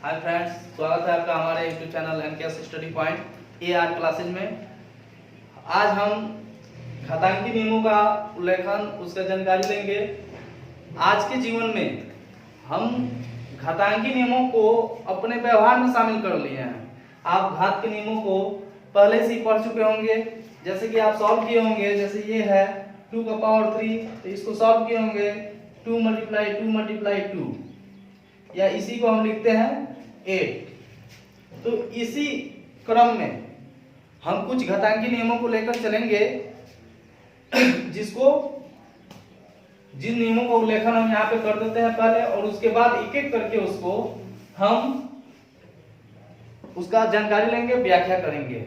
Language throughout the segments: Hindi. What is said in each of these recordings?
हाय फ्रेंड्स, स्वागत है आपका हमारे YouTube channel NKS study point AR classes में। आज हम घातांकी नियमों का उल्लेखन उसका जानकारी लेंगे। आज के जीवन में हम घातांकी नियमों को अपने व्यवहार में शामिल कर लिए हैं। आप घात के नियमों को पहले से ही पढ़ चुके होंगे, जैसे कि आप सॉल्व किए होंगे। जैसे ये है 2 का पावर 3, तो इसको सॉल्व किए होंगे 2 मल्टीप्लाई 2 या इसी को हम लिखते हैं 8। तो इसी क्रम में हम कुछ घातांकी नियमों को लेकर चलेंगे, जिन नियमों का उल्लेखन हम यहाँ पे कर देते हैं पहले, और उसके बाद एक एक करके उसको हम उसका जानकारी लेंगे, व्याख्या करेंगे।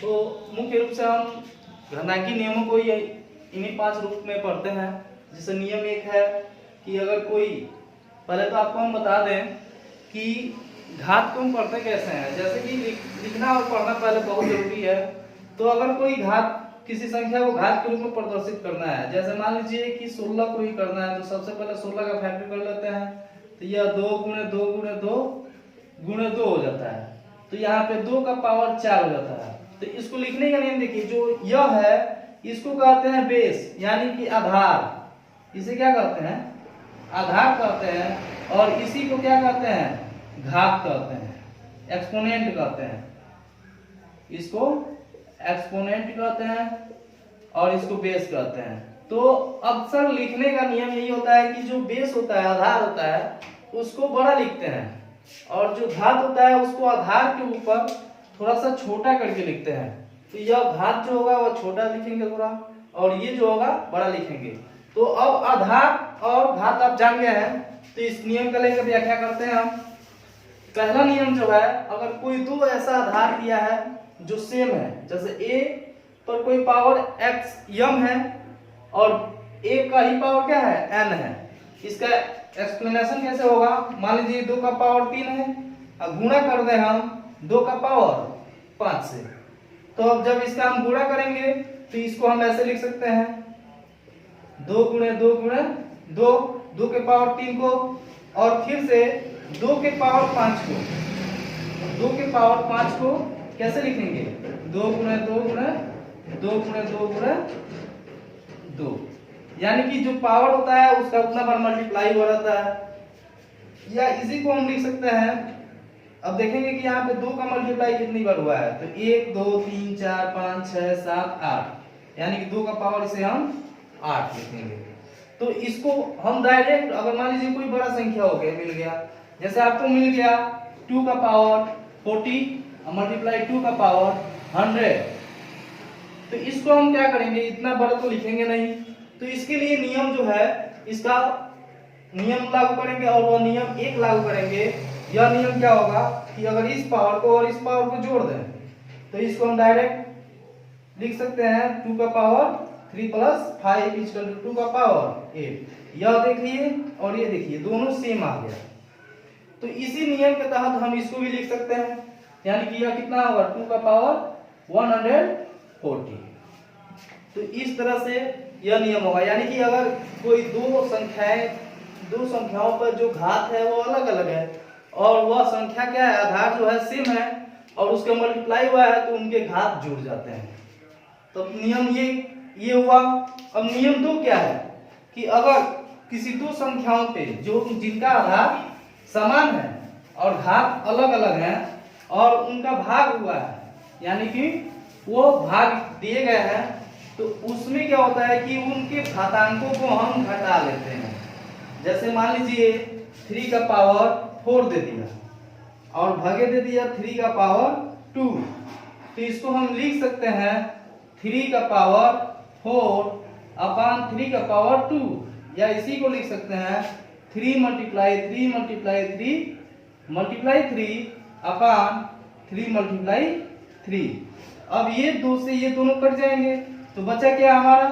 तो मुख्य रूप से हम घातांकी नियमों को इन्हीं 5 रूप में पढ़ते हैं। जैसे नियम 1 है कि अगर कोई, पहले तो आपको हम बता दें कि घात को हम पढ़ते कैसे हैं। जैसे कि लिखना और पढ़ना पहले बहुत जरूरी है। तो अगर कोई घात, किसी संख्या को घात के रूप में प्रदर्शित करना है, जैसे मान लीजिए कि 16 को ही करना है, तो सबसे पहले 16 का फैक्टर कर लेते हैं। तो यह 2 गुणे 2 गुणे 2 गुणे 2 हो जाता है। तो यहाँ पे 2 का पावर 4 हो जाता है। तो इसको लिखने का नियम देखिए, जो यह है इसको कहते हैं बेस, यानी कि आधार। इसे क्या कहते हैं? आधार कहते हैं। और इसी को क्या कहते हैं? घात कहते हैं, एक्सपोनेंट कहते हैं। इसको एक्सपोनेंट कहते हैं और इसको बेस कहते हैं। तो अक्सर लिखने का नियम यही होता है कि जो बेस होता है, आधार होता है, उसको बड़ा लिखते हैं, और जो घात होता है उसको आधार के ऊपर थोड़ा सा छोटा करके लिखते हैं। तो यह घात जो होगा वह छोटा लिखेंगे थोड़ा, और ये जो होगा बड़ा लिखेंगे। तो अब आधार और घात आप जान गए हैं, तो इस नियम का लेकर व्याख्या करते हैं हम। पहला नियम जो है, अगर कोई दो ऐसा आधार दिया है जो सेम है, जैसे a पर कोई पावर x यम है और a का ही पावर क्या है? n है। इसका एक्सप्लेनेशन कैसे होगा? मान लीजिए 2 का पावर 3 है, अब गुणा कर दें हम 2 का पावर 5 से। तो अब जब इसका हम गुणा करेंगे तो इसको हम ऐसे लिख सकते हैं 2 गुणे 2 गुणे 2, 2 के पावर 3 को, और फिर से 2 के पावर 5 को। 2 के पावर 5 को कैसे लिखेंगे? 2 गुणे 2 गुणे 2 गुणे 2 गुणे 2, यानी कि जो पावर होता है उसका उतना बार मल्टीप्लाई हो रहता है। या इसी को हम लिख सकते हैं, अब देखेंगे कि यहाँ पे 2 का मल्टीप्लाई कितनी बार हुआ है। तो 1 2 3 4 5 6 7 8, यानी कि 2 का पावर इसे हम 8 लिखेंगे। तो इसको हम डायरेक्ट, अगर मान लीजिए कोई बड़ा संख्या हो गया, मिल गया, जैसे आपको मिल गया 2 का पावर 40 मल्टीप्लाई 2 का पावर 100, तो इसको हम क्या करेंगे? इतना बड़ा तो लिखेंगे नहीं। तो इसके लिए नियम जो है, इसका नियम लागू करेंगे, और वो नियम 1 लागू करेंगे। यह नियम क्या होगा कि अगर इस पावर को और इस पावर को जोड़ दें, तो इसको हम डायरेक्ट लिख सकते हैं 2 का पावर 3 प्लस 5 इक्वल टू 2 का पावर 8। यह देखिए और ये देखिए, दोनों सेम आ गया। तो इसी नियम के तहत हम इसको भी लिख सकते हैं, यानी कि यह कितना होगा? 2 का पावर 140। तो इस तरह से यह नियम होगा, यानी कि अगर कोई दो संख्याओं पर जो घात है वो अलग अलग है, और वह संख्या क्या है? आधार जो है सेम है, और उसके मल्टीप्लाई हुआ है, तो उनके घात जुड़ जाते हैं। तो नियम ये हुआ। अब नियम 2 क्या है कि अगर किसी दो संख्याओं पे जिनका आधार समान है और घात अलग अलग है, और उनका भाग हुआ है, यानी कि वो भाग दिए गए हैं, तो उसमें क्या होता है कि उनके घातांकों को हम घटा लेते हैं। जैसे मान लीजिए 3 का पावर 4 दे दिया और भागे दे दिया 3 का पावर 2, तो इसको हम लिख सकते हैं 3 का पावर 4 अपान 3 का पावर 2, या इसी को लिख सकते हैं 3 मल्टीप्लाई 3 मल्टीप्लाई 3 मल्टीप्लाई 3 अपान 3 मल्टीप्लाई 3। अब ये 2 से ये दोनों कट जाएंगे, तो बचा क्या हमारा?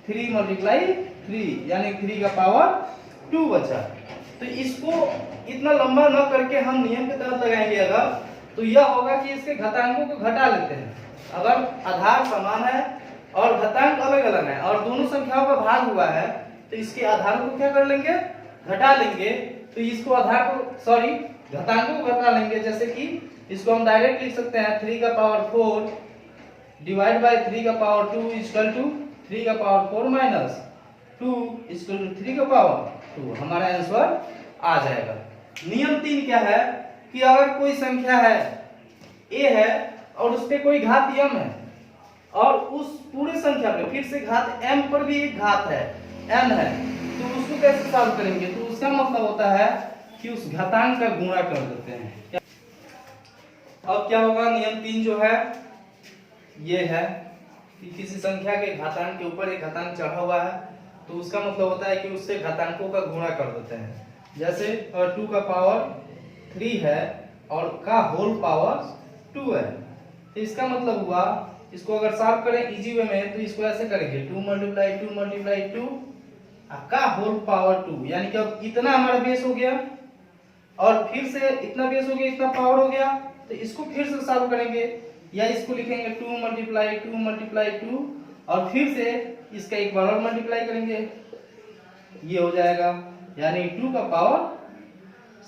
3 मल्टीप्लाई 3, यानी 3 का पावर 2 बचा। तो इसको इतना लंबा न करके हम नियम के तहत लगाएंगे अगर, तो यह होगा कि इसके घातांकों को घटा लेते हैं। अगर आधार समान है और घातांक अलग अलग है और दोनों संख्याओं का भाग हुआ है, तो इसके आधार को क्या कर लेंगे? घटा लेंगे तो इसको आधार को सॉरी घातांकों को घटा लेंगे। जैसे कि इसको हम डायरेक्ट लिख सकते हैं 3 का पावर 4 डिवाइड बाय 3 का पावर 2 इक्वल टू 3 का पावर 4 माइनस 2 इक्वल टू 3 का पावर 2। हमारा आंसर आ जाएगा। नियम 3 क्या है कि अगर कोई संख्या है a है और उस पे कोई घात m है और उस पूरे संख्या पे फिर से घात m पर भी एक घात है n है, तो उसको कैसे सॉल्व करेंगे? तो उसका मतलब होता है कि उस घातांक का गुणा कर देते हैं। अब क्या होगा? नियम 3 जो है ये है कि किसी संख्या के घातांक के ऊपर एक घातांक चढ़ा हुआ है तो उसका मतलब होता है कि उससे घातांकों का गुणा कर देते हैं। जैसे अगर 2 का पावर 3 है और का होल पावर 2 है तो इसका मतलब हुआ, इसको अगर सॉल्व करें इजी वे में तो इसको ऐसे करेंगे 2 मल्टीप्लाई 2 मल्टीप्लाई 2 का होल पावर 2, यानी कि अब इतना हमारा बेस हो गया और फिर से इतना बेस हो गया, इतना पावर हो गया, तो इसको फिर से सॉल्व करेंगे या इसको लिखेंगे 2 मल्टीप्लाई 2 मल्टीप्लाई 2 और फिर से इसका एक बार और मल्टीप्लाई करेंगे, ये हो जाएगा, यानी 2 का पावर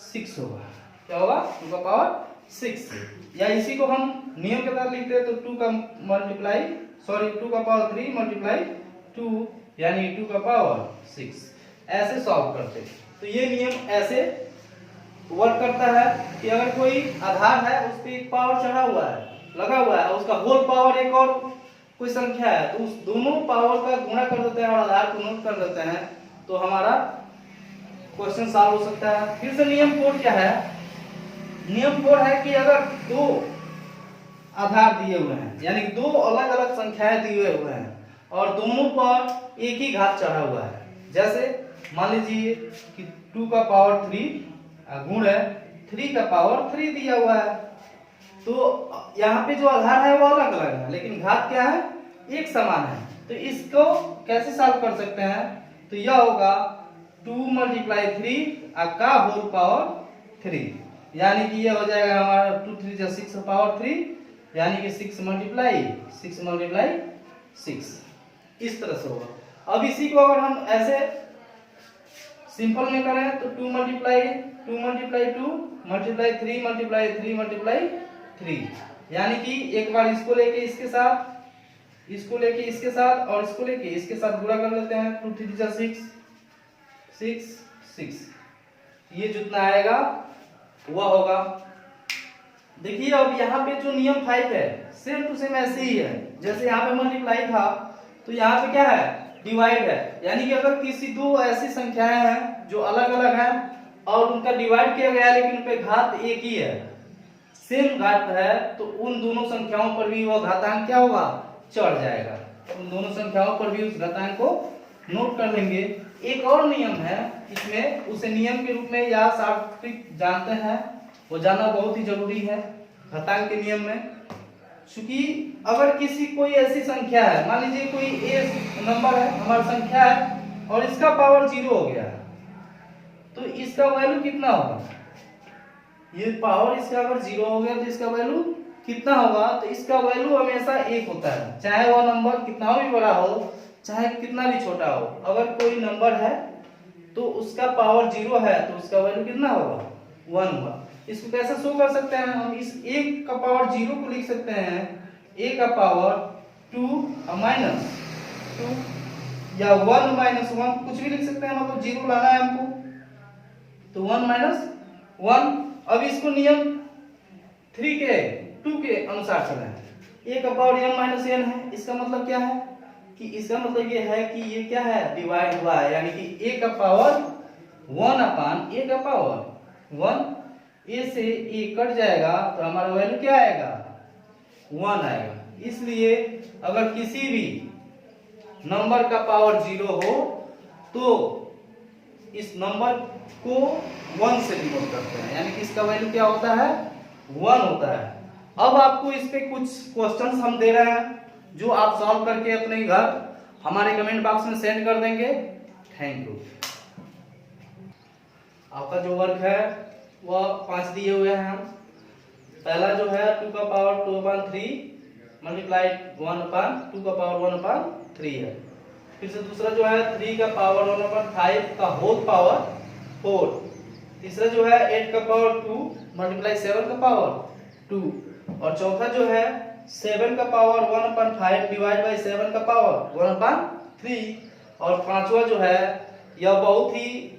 6 होगा। क्या होगा? 2 का पावर 6। या इसी को हम नियम के तहत लिखते हैं तो 2 का मल्टीप्लाई 2 का पावर 3 मल्टीप्लाई 2 यानी 2 का पावर 6, ऐसे सॉल्व करते। तो ये नियम ऐसे वर्क करता है कि अगर कोई आधार है उस पे एक पावर चढ़ा हुआ है, लगा हुआ है, उसका होल पावर एक और कोई संख्या है तो उस दोनों पावर का गुणा कर देते हैं और आधार को नोट कर देते हैं तो हमारा क्वेश्चन सॉल्व हो सकता है। फिर से नियम 4 क्या है? नियम 4 है कि अगर दो आधार दिए हुए हैं यानी दो अलग अलग संख्याएं दिए हुए हैं और दोनों पर एक ही घात चढ़ा हुआ है, जैसे मान लीजिए कि 2 का पावर 3 गुण है 3 का पावर 3 दिया हुआ है, तो यहाँ पे जो आधार है वो अलग अलग है लेकिन घात क्या है? एक समान है। तो इसको कैसे सॉल्व कर सकते हैं? तो यह होगा 2 मल्टीप्लाई 3 का होल पावर 3, यानी कि ये हो जाएगा हमारा 2 3 जा 6 पावर 3 यानी कि 6 मल्टीप्लाई 6, इस तरह से होगा। अब इसी को अगर हम ऐसे सिंपल में करें तो 2 multiply 2 multiply 2 multiply 3 multiply 3 multiply 3, यानी कि एक बार इसको लेके इसके साथ, इसको लेके इसके साथ और इसको लेके इसके साथ गुणा कर लेते हैं। 2 3 जा 6, ये जितना आएगा वह होगा। देखिए अब यहाँ पे जो नियम 5 है सेम टू सेम ऐसे ही है, जैसे यहाँ पे मल्टीप्लाई था तो यहाँ पे क्या है? डिवाइड है, यानी कि अगर किसी दो ऐसी संख्याएं हैं जो अलग अलग हैं और उनका डिवाइड किया गया लेकिन उन पे घात एक ही है, सेम घात है, तो उन दोनों संख्याओं पर भी वह घातांक क्या होगा? चढ़ जाएगा। उन दोनों संख्याओं पर भी उस घातांक को नोट कर लेंगे। एक और नियम है इसमें, उसे नियम के रूप में या सार्वत्रिक जानते हैं, वो जानना बहुत ही जरूरी है घातांक के नियम में। क्योंकि अगर किसी कोई ऐसी संख्या है, मान लीजिए कोई ए नंबर है हमारी संख्या है और इसका पावर 0 हो गया तो इसका वैल्यू कितना होगा? ये पावर इसका अगर 0 हो गया तो इसका वैल्यू कितना होगा? तो इसका वैल्यू हमेशा 1 होता है, चाहे वह नंबर कितना भी बड़ा हो चाहे कितना भी छोटा हो। अगर कोई नंबर है तो उसका पावर 0 है तो उसका वैल्यू कितना होगा? 1 होगा। इसको कैसे शो कर सकते हैं? हम इस 1 का पावर 0 को लिख सकते हैं a का पावर 2 माइनस 2 या 1 माइनस 1, कुछ भी लिख सकते हैं, मतलब 0 लाना है हमको तो 1 माइनस 1। अब इसको नियम 2 के अनुसार चलाएं। a का पावर m माइनस n है, इसका मतलब क्या है कि इसका मतलब ये है कि ये क्या है? डिवाइड हुआ है, यानी कि a का पावर 1 अपान a का पावर 1, a से a कट जाएगा तो हमारा वैल्यू क्या आएगा? 1 आएगा। इसलिए अगर किसी भी नंबर का पावर 0 हो तो इस नंबर को 1 से डिनोट करते हैं, यानी कि इसका वैल्यू क्या होता है? 1 होता है। अब आपको इस पे कुछ क्वेश्चंस हम दे रहे हैं जो आप सॉल्व करके अपने घर हमारे कमेंट बॉक्स में सेंड कर देंगे। Thank you. आपका जो वर्क है वह 5 दिए हुए हैं। पहला जो है 2 का पावर 2/3 मल्टीप्लाई 1 अपान 2 का पावर 1/3 है। फिर से दूसरा जो है 3 का पावर 1/5 का होल पावर 4। तीसरा जो है 8 का पावर 2 मल्टीप्लाई 7 का पावर 2। और चौथा जो है 7 का पावर 1/5 डिवाइड बाई 7 का पावर 1/3। और पांचवा जो है यह बहुत ही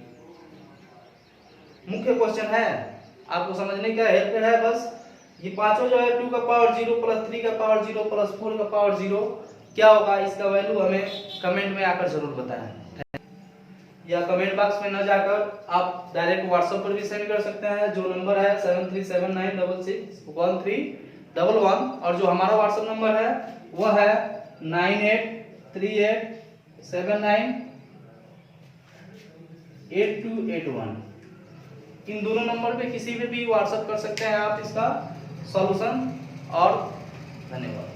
मुख्य क्वेश्चन है, आपको समझने का हेल्प है बस। ये पांचवा जो है 2 का पावर 0 प्लस 3 का पावर 0 प्लस 4 का पावर 0 क्या होगा, इसका वैल्यू हमें कमेंट में आकर जरूर बताएं, या कमेंट बॉक्स में न जाकर आप डायरेक्ट व्हाट्सएप पर भी सेंड कर सकते हैं, जो नंबर है 7379661311। और जो हमारा व्हाट्सएप नंबर है वो है 9838798281। इन दोनों नंबर पे किसी पे भी व्हाट्सएप कर सकते हैं आप इसका सॉल्यूशन। और धन्यवाद।